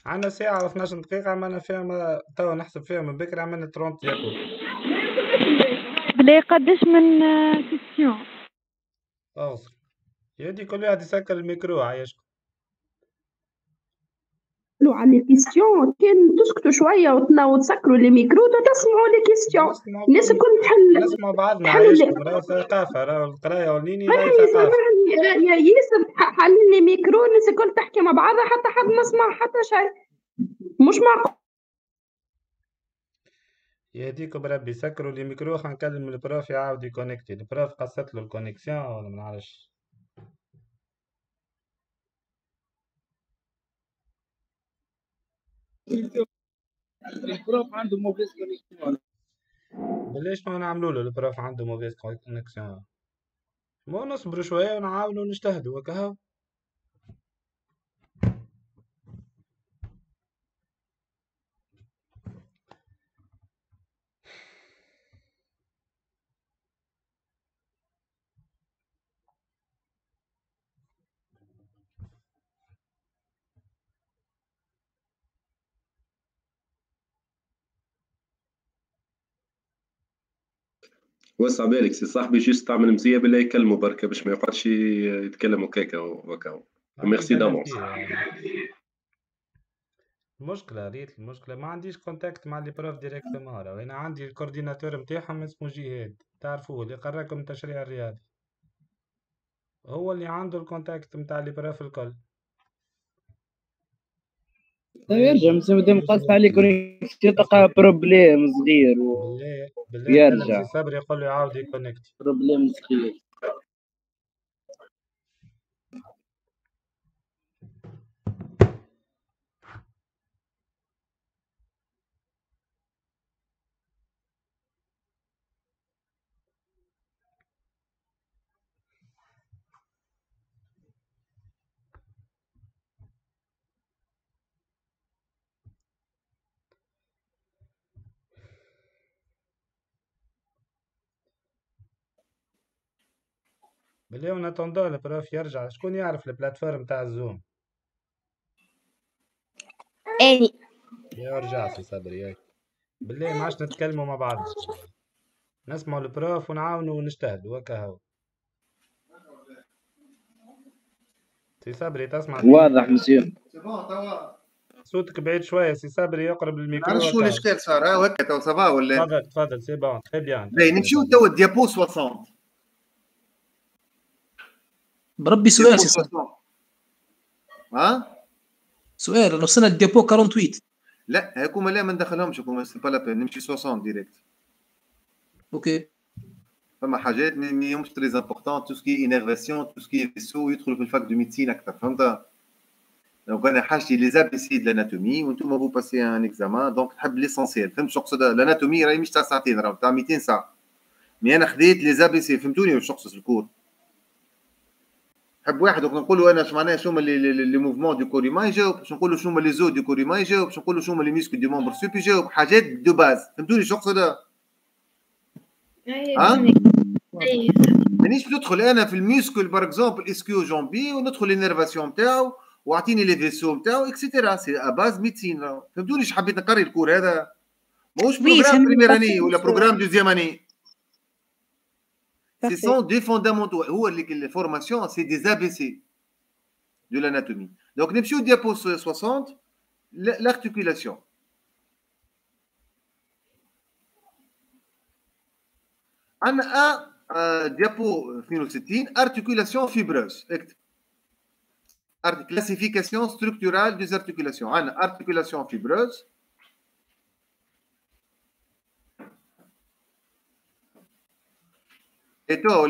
عندنا ساعة و12 دقيقة عملنا فيها توا نحسب فيها من بكري عملنا 30 دقيقة. بلا قداش من كيستيون؟ أوصل يدي كل واحد يسكر الميكرو عايشكم. لو على الكيستيون كان تسكتوا شويه وتسكروا لي ميكرو وتسمعوا لي كيستيون. الناس الكل تحل نسمعوا بعضنا عايشكم. راهو ثقافة، راهو القراية والنيني راهي ثقافة. يا ياسر حل لي ميكرو، الناس الكل تحكي مع بعضها حتى حد ما سمع حتى شيء. مش معقول. يهديكم بربي سكروا لي ميكرو. خلينا نكلم البروف يعاود يكونكتي. البروف قصت له الكونيكسيون ولا ما نعرفش. البروف عنده موفيس كونيكسيون. بلاش ما نعملوا له البروف عنده موفيس كونيكسيون. مو نصبروا شويه ونعاونوا نجتهدوا وكهو. وسع بالك سي صاحبي، جوست تعمل مزيه بالله يكلموا بركه باش ما يقعدش يتكلموا كيكا وكاو. ميرسي دافونس. المشكلة ما عنديش كونتاكت مع لي بروف ديريكتومون. انا عندي الكورديناتور نتاعهم اسمه جهاد، تعرفوه اللي قراكم التشريع الرياضي، هو اللي عنده الكونتاكت نتاع لي بروف الكل. يرجع مادام قاص عليك تلقى بروبليم صغير يرجع صبر يقول له يعاود يكونكت. بروبليم صغير. بالله ونتوندو البروف يرجع. شكون يعرف البلاتفورم تاع الزوم؟ اني يرجع سي صبري. بالله ما عادش نتكلموا مع بعض، نسمعوا البروف ونعاونوا ونجتهدوا وكهو. سي صبري تسمع؟ واضح مسيو. صوتك بعيد شويه سي صبري، يقرب الميكرو. عرفت شو الاشكال صار هكا تو سافا ولا؟ تفضل سي بون تري بيان. نمشيو تو الديابو 60. بربي سؤال سي صاحبي. سؤال، لو وصلنا الديابو 48. لا هاكوما لا ما ندخلهمش، هاكوما سي با لا بين، نمشي 60 ديريكت. اوكي. فما حاجات ماهمش تري امبورطون، تو سكي انيرفاسيون تو سكي فيسو يدخلوا في الفاك دو ميديسين اكثر، فهمت؟ دونك انا حاجتي لي زابيسي دو لاناتومي وانتم فو باسي ان اكزامان، دونك تحب ليسونسيال، فهمت شو نقصد؟ الاناتومي راهي مش تاع ساعتين، راهي تاع 200 ساعه. مي انا خديت لي زابيسي، فهمتوني واش نقصد في الكور؟ حب واحد نقول له انا اش معناها شنو لي موفمون دو كوري ما يجاوب، باش نقول له شنو لي زو دو كوري ما يجاوب، باش نقول له شنو لي ميسكل دو مونبر سوب يجاوب، حاجات دو باز، فهمتوني شو نقصد؟ مانيش ندخل انا في الميسكل بار اكزومبل اسكيو جامبي وندخل الانيرفاسيون نتاعو واعطيني لي فيسو نتاعو اكسيتيرا، سي ا باز ميديسين، فهمتوني اش حبيت نقري الكور هذا؟ ماهوش Oui, بروجرام فهمت بريمير اني parfait. ولا بروجرام دوزيام اني. Ce Parfait. sont des fondamentaux. Les formations, c'est des ABC de l'anatomie. Donc, nous diapo 60, l'articulation. On a diapo 62, articulation fibreuse. Classification structurale des articulations. On a articulation fibreuse. Et toi,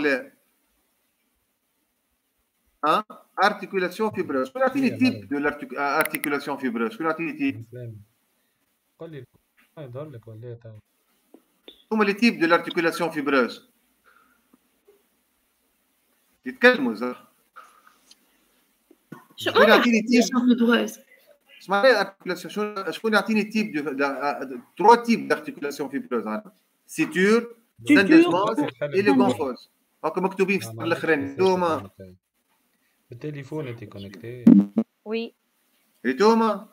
hein? Articulation fibreuse. Quel est le type de l'articulation fibreuse? Quel est le type? قول لي يظهر لك ولا ايه؟ طيب Comment les types de l'articulation fibreuse? تتكلموا زهر. شكون يعطيني fibreuse؟ اسمعني articulation شكون يعطيني type de trois types d'articulation fibreuse عندنا. Suture, syndesmose et le gomphose. هاكا مكتوبين في السطر الاخراني انتوما. بالتليفون انت كونكتي. Oui. انتوما.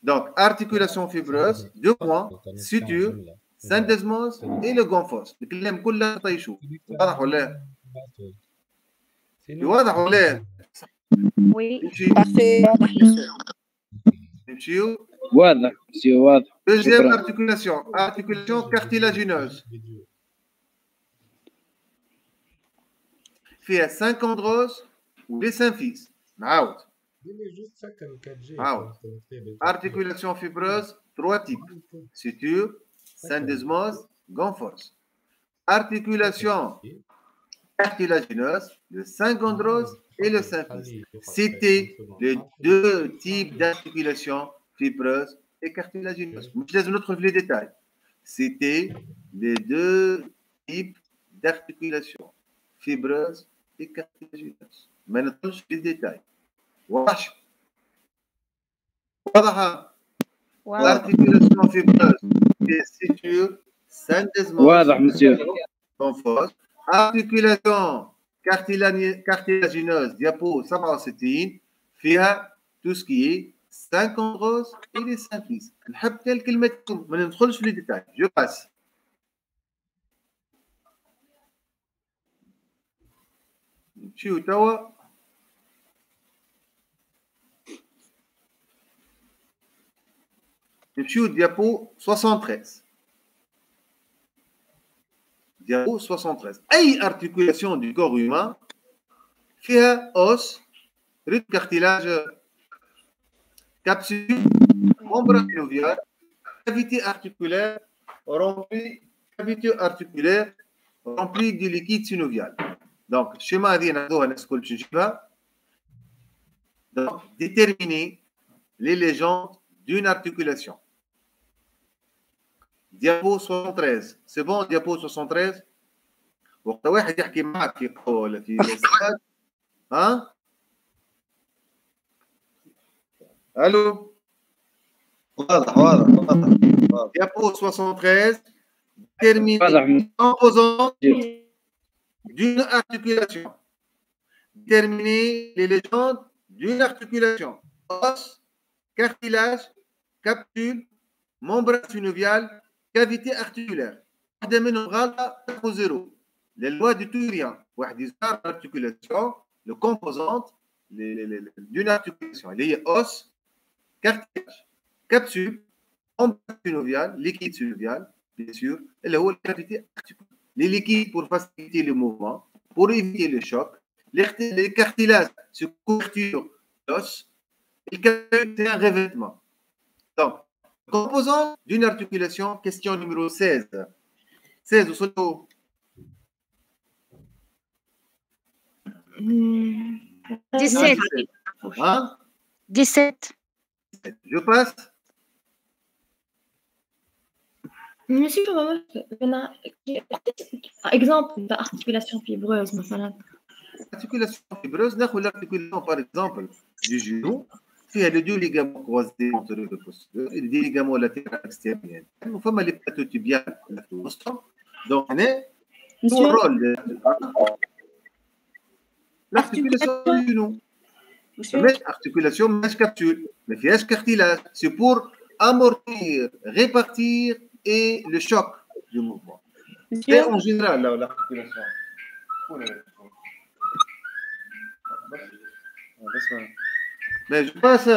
Donc articulation fibreuse, deux points, suture, syndesmose et le gomphose. الكلام كله طيشوه. واضح ولا؟ واضح ولا؟ Oui. Parfait. نمشيو. واضح مسيو واضح. Deuxième articulation, articulation cartilagineuse. فيها 5 chondroses ou les symphyses. نعاود. نعاود. Articulation fibreuse, 3 types. Suture, syndesmose, gomphose. Articulation cartilagineuse, le syngondrose et le symphyse. C'était les deux types d'articulation fibreuse et cartilagineuse. Je laisse notre les détails. C'était les deux types d'articulation fibreuse et cartilagineuse. Maintenant, je les détails. واضح. L'articulation fibreuse est suture, syndesmose. واضح مسيو. Gomphose. Articulation cartilagineuse, diapo 67, فيها tout ce qui est syngondrose et les symphyses. نحب الكلمة ما ندخلش في لي ديتاي. Je passe. نمشيو توا نمشيو diapo 73. Diapo 73. أي articulation du corps humain فيها os, rythme cartilage, capsule, membre synovial, cavité articulaire remplie du liquide synovial. Donc, schéma هذه ناخذوها الناس الكل باش نجيبها. Donc, déterminer les légendes d'une articulation. Diapo 73. C'est bon, diapo 73. وقت واحد يحكي معك في قول في الاستاذ ها؟ الو؟ واضح. Diapo 73. Déterminer composants d'une articulation. Déterminer les légendes d'une articulation. Os, cartilage, capsule, membrane synoviale, cavité articulaire. واحدة منهم غلطة تاخذ زيرو. Les lois du tout rien. واحد يزار l'articulation, le composante d'une articulation. Il y a os, cartilage, capsule, membrane synoviale, liquide synovial, bien sûr, et là où la cavité articulaire. Les liquides pour faciliter le mouvement, pour éviter le choc. Les cartilages, c'est couverture d'os. Et le capsule, c'est un revêtement. Donc, composant d'une articulation, question numéro 16. 16 au solo. 17. Hein? 17. Je passe. Monsieur, exemple d'articulation fibreuse, مثلا. Articulation fibreuse, l'articulation par exemple du genou, فيها les deux ligaments croisés antérieurs et postérieurs et les ligaments latéraux extérieurs. وفما les plateaux-tibiales donc on est son rôle l'articulation du genou. Articulation mais capsule, mais فيهاش cartilage. C'est pour amortir, répartir et le choc du mouvement. Et en général, là, l'articulation. Mais je passe.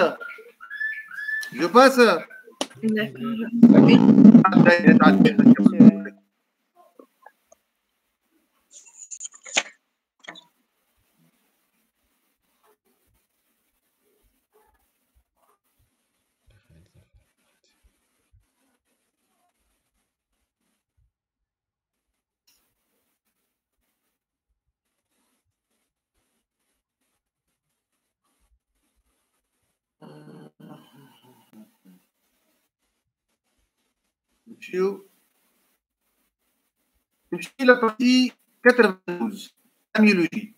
La partie 92, amyologie.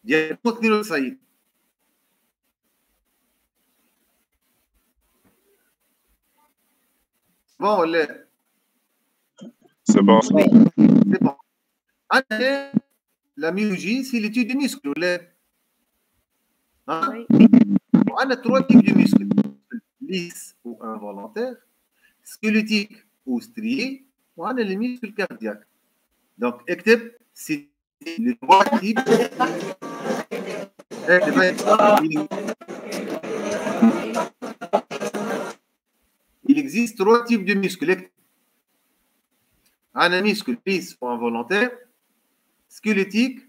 ديال Saïd. Bon, c'est bon. C'est bon. La myologie, c'est l'étude des muscles. Hein? On a 3 types de muscles. Lisses ou involontaires, squelettiques ou striés, on a les muscles cardiaques. Donc, c'est les 3 types. Il existe 3 types de muscles. On a un muscle lisse ou involontaire, squelettique,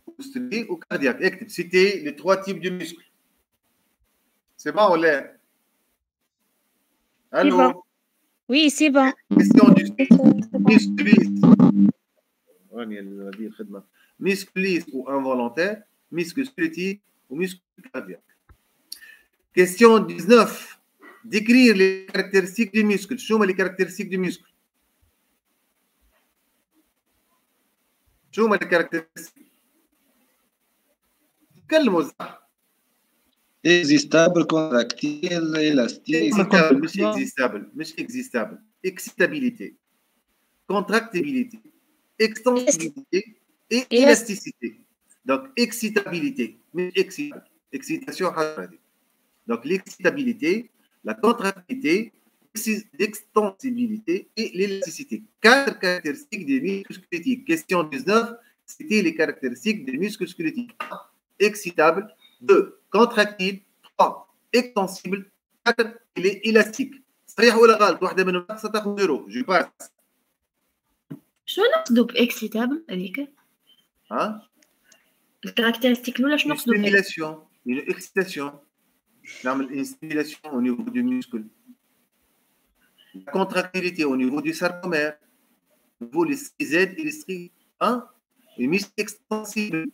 ou strié ou cardiaque. C'était les 3 types de muscles. C'est bon ou l'air? Allô? Bon. Oui, c'est bon. Question du muscle lisse. Muscle lisse ou involontaire, muscle squelettique ou muscle cardiaque. Question 19. Décrire les caractéristiques du muscle. شو هما les caractéristiques du muscle? شو هما les caractéristiques؟ تكلموا صح. Existable, contractile, élastique. مش existable. Excitabilité, contractibilité, extensibilité et élasticité. Donc, excitabilité, mais excitable. Excitation, donc l'excitabilité, la contractilité, l'extensibilité et l'élasticité. 4 caractéristiques des muscles squelettiques. Question 19, c'était les caractéristiques des muscles squelettiques. Excitable, 2. Contractile, 3. Extensible, 4. Il est élastique. صحيح ولا غلط؟ واحدة منهم ستاخذ 0. Je passe. شنو نقصدوا باكسيتابل هذيك؟ ها؟ الكاركتيرستيك الاولى شنو نقصدوا بها؟ Stimulation, une excitation. نعمل une stimulation au niveau du muscle. La contractilité au niveau du sarcomère, au niveau des CZ et les stries. Hein? Les muscles extensibles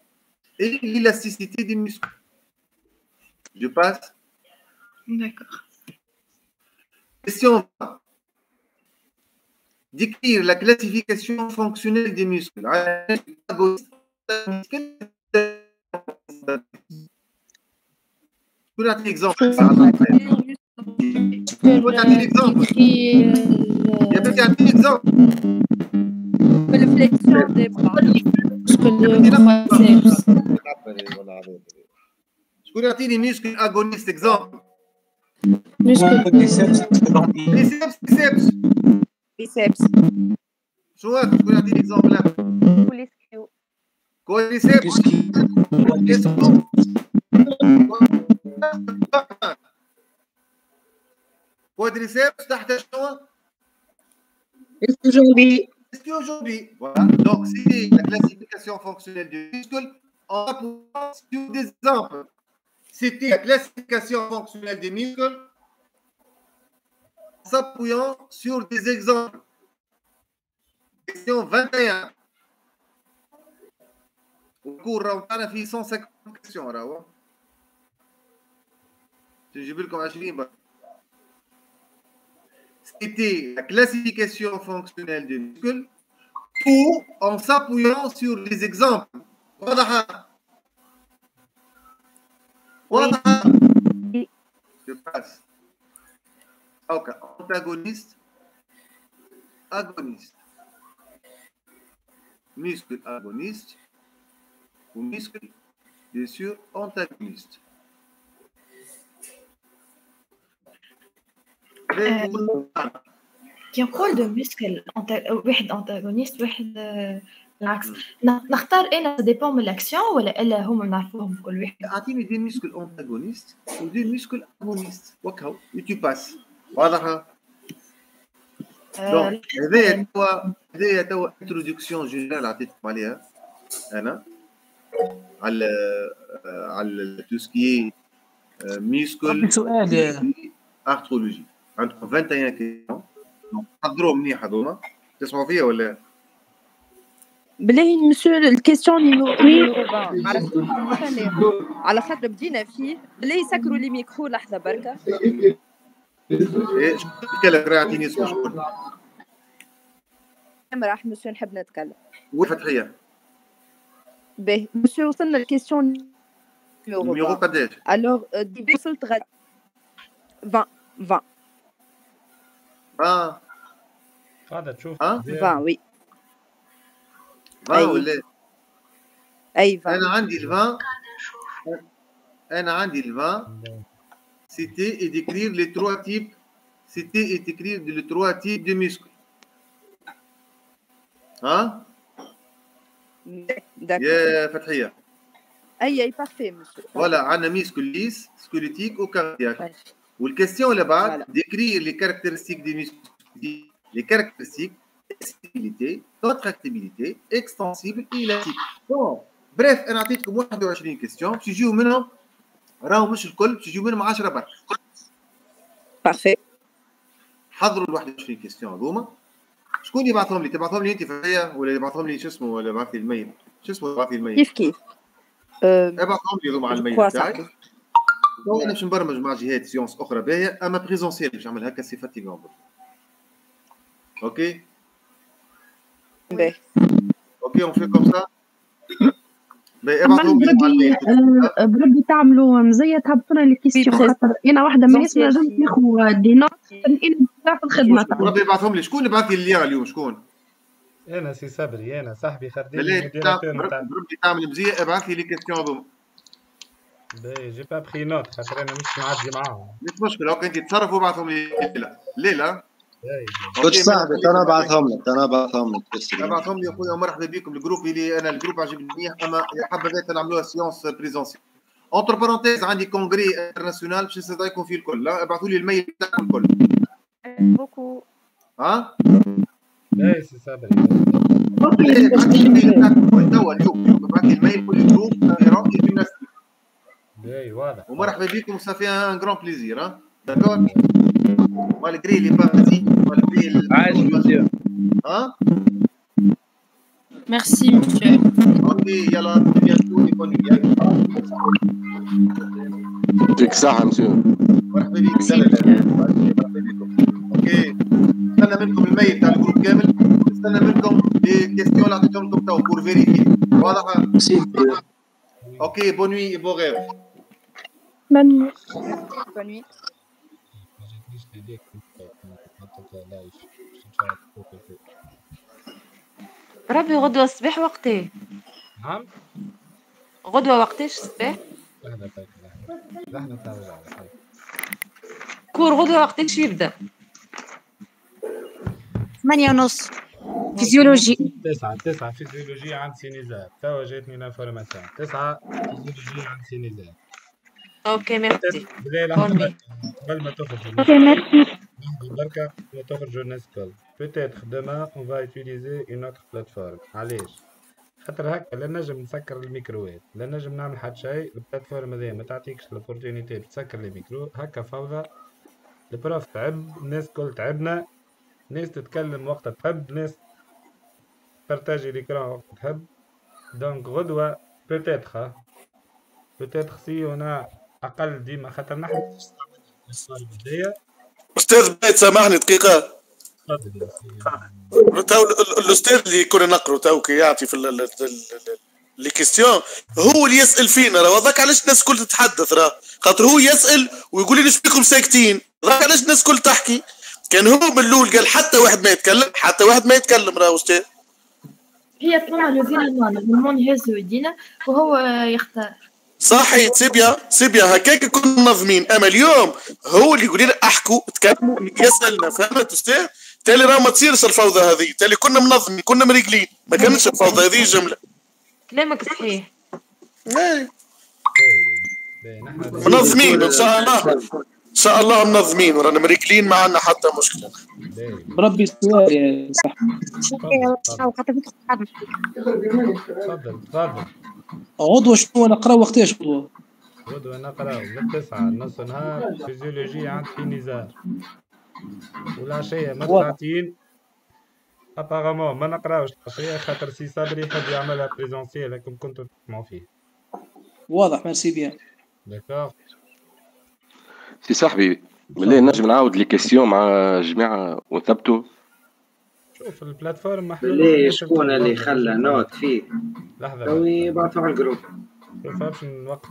et l'élasticité des muscles. Je passe. D'accord. Question 20. Décrire la classification fonctionnelle des muscles. Je peux donner un exemple. Je peux donner un exemple. Il y a peut-être un exemple. La flexion des bras. Je peux donner les muscles agonistes, exemple. Biceps. شو هذا؟ شكون يعطي لي اكزومبل هذا؟ كوادريسيبس. كوادريسيبس تحت شنو؟ Ischio-jambier. Ischio-jambier. Voilà. Donc, c'est la classification fonctionnelle du muscle en appuyant sur des exemples. C'était la classification fonctionnelle des muscles en s'appuyant sur des exemples. Question 21. Au cours, on a fait 150 questions. تجيب لكم 20 بقى. C'était la classification fonctionnelle des muscles ou en s'appuyant sur des exemples. واضحة. واضحة. Je passe. Ok. Antagoniste. Agoniste. Muscle agoniste ou muscle, bien sûr, antagoniste. كي نقول دو ميسكل واحد انتاغونيست واحد العكس نختار انا ديبون من الاكسيون ولا الا هما نعرفوهم كل واحد اعطيني دي ميسكل انتاغونيست ودي ميسكل اغونيست وكاو يو باس واضحه. دونك هذايا توا انتروداكسيون جينيرال عطيتكم عليها انا على تو سكي ميسكل سؤال ارثرولوجي. عندكم 21 كيسيون حضروا منيح هذوما. تسمعوا فيا ولا؟ بلاي مسيو الكيستيون نيميرو 20 عرفتوا على خاطر بدينا فيه بلاي سكروا لي ميكرو لحظه بركه. ايه شكلك راعتيني اسمه شكون؟ راح مسيو نحب نتكلم. وفتحيه. باهي مسيو وصلنا الكيستيون نيميرو قداش؟ الوغ وصلت غد 20 هذا تشوف 20 وي ولا اي 20 انا عندي ال 20 c'était et décrire les trois types c'était et décrire les trois types de muscles. يا فتحيه. اي بارفي مسيو. فوالا عندنا ميسكل ليس سكوليتيك وكاردياك. والكيستيون اللي بعد décrire les caractéristiques des muscles les caractéristiques stabilité, contractibilité, extensible et élastique. Bon, bref, انا عطيتكم 21 كيستيون باش يجيو منهم راهو مش الكل باش يجيو منهم 10 برك. بارفي. حضروا ال 21 كيستيون هذوما. شكون يبعثهم لي؟ تبعثهم لي انت فيا ولا يبعثهم لي شو اسمه ولا يبعث لي الميل؟ شو اسمه يبعث لي الميل؟ كيف ابعثهم لي هذوما على الميل تاعي. انا باش نبرمج مع جهات سيونس اخرى باهيه اما بريزونسيال باش نعمل هكا صفتي غامض. اوكي باهي اوكي اون في كوم سا. باهي ابعثهم لي بربي تعملوا مزيه تهبطونا لي كيستيون خاطر انا واحده من الناس لازم ناخذ دي نوت انا في الخدمه. بربي يبعثهم لي. شكون اللي بعث لي الليغ اليوم؟ شكون؟ انا سي صبري انا صاحبي خردين بربي تعمل مزيه ابعث لي لي كيستيون هذوما. باهي جي با بخي نوت خاطر انا مش معدي معاهم. مش مشكله اوكي انت تصرف وابعثهم لي ليله. كنت صاحبي انا بعثهم لك ابعثهم لي اخويا ومرحبا بكم. الجروب اللي انا الجروب عجبني منيح اما حبذا نعملوها سيونس بريزونسيال. اونتر بارونتيز عندي كونغري انترناسيونال باش نستضيفكم فيه الكل. ابعثوا لي الميل تاعكم الكل. بوكو. باهي سي صبري. اوكي ابعث لي الميل تاعكم توا اليوم. ابعث لي الميل كل جروب يراقي في الناس. باهي واضح. ومرحبا بكم صافي ان غران بليزير. داكور malgré les parties, malgré le... Merci, monsieur. Ok, yalla, à bientôt et bonne nuit. يعطيك الصحة مسيو. مرحبا بك. مرحبا بكم. اوكي. نستنى منكم الميل تاع الجروب كامل. نستنى منكم لي كيستيون اللي عطيتهم لكم تو بور فيريفي. واضحة؟ اوكي، بون نوي et bon rêve. Bonne nuit. ربي غدوة الصباح وقتي؟ نعم غدوة وقتاش الصباح؟ لحظة ترجع كور غدوة وقتاش يبدا؟ 8:30 فيزيولوجي. 9 فيزيولوجي عند سينيزار. توا جاتني لانفورماسيون 9 فيزيولوجي عند سينيزار. اوكي ميرسي. قبل ما تخرج اوكي ميرسي. بركة ما تخرجوا الناس الكل. Peut-être demain on va utiliser une autre plateforme. علاش؟ خاطر هكا لا نجم نسكر الميكروات، لا نجم نعمل حتى شيء، البلاتفورم هذيا ما تعطيكش لوبورتينيتي تسكر الميكرو، هكا فوضى. البروف تعب، الناس الكل تعبنا، ناس تتكلم وقت تحب، ناس بارتاجي ليكران وقت تحب. دونك غدوة peut-être si on a أقل ديما خاطر نحن نستعمل البداية. أستاذ بيت سامحني دقيقة. تو الأستاذ اللي كنا نقرأ تو كي يعطي في لي كيستيون هو اللي يسأل فينا. راه هذاك علاش الناس الكل تتحدث، راه خاطر هو يسأل ويقول لي ايش بيكم ساكتين. هذاك علاش الناس الكل تحكي. كان هو من الأول قال حتى واحد ما يتكلم، راه أستاذ. هي طلع له زين المون يهزو يدينا وهو يختار. صحيح سيبيا هكاك كنا منظمين. اما اليوم هو اللي يقول لنا احكوا تكلموا يسالنا. فهمت استاذ؟ تالي راه ما تصيرش الفوضى هذه، تالي كنا منظمين كنا مريقلين، ما كانتش الفوضى هذه جمله. كلامك صحيح. ايه منظمين ان شاء الله، ان شاء الله منظمين ورانا مريقلين، ما عندنا حتى مشكله. بربي سؤال يا تفضل تفضل. غدوة شنو نقرا وقتاش غدوة؟ غدوة نقرا من 9 نص نهار فيزيولوجيا عند في نزار، والعشية من 9 ابارامون ما نقراوش العشية خاطر سي صبري يحب يعملها بريزونسيال لكن كنتو تسمعوا فيه. واضح ميرسي بيان. داكور سي صاحبي بالله نجم نعاود لي كيستيون مع جماعة ونثبتوا. شوف البلاتفورم محلول. بالله شكون اللي خلى نوت فيه؟ لحظة تو يبعثوا على الجروب. شوف باش نوقف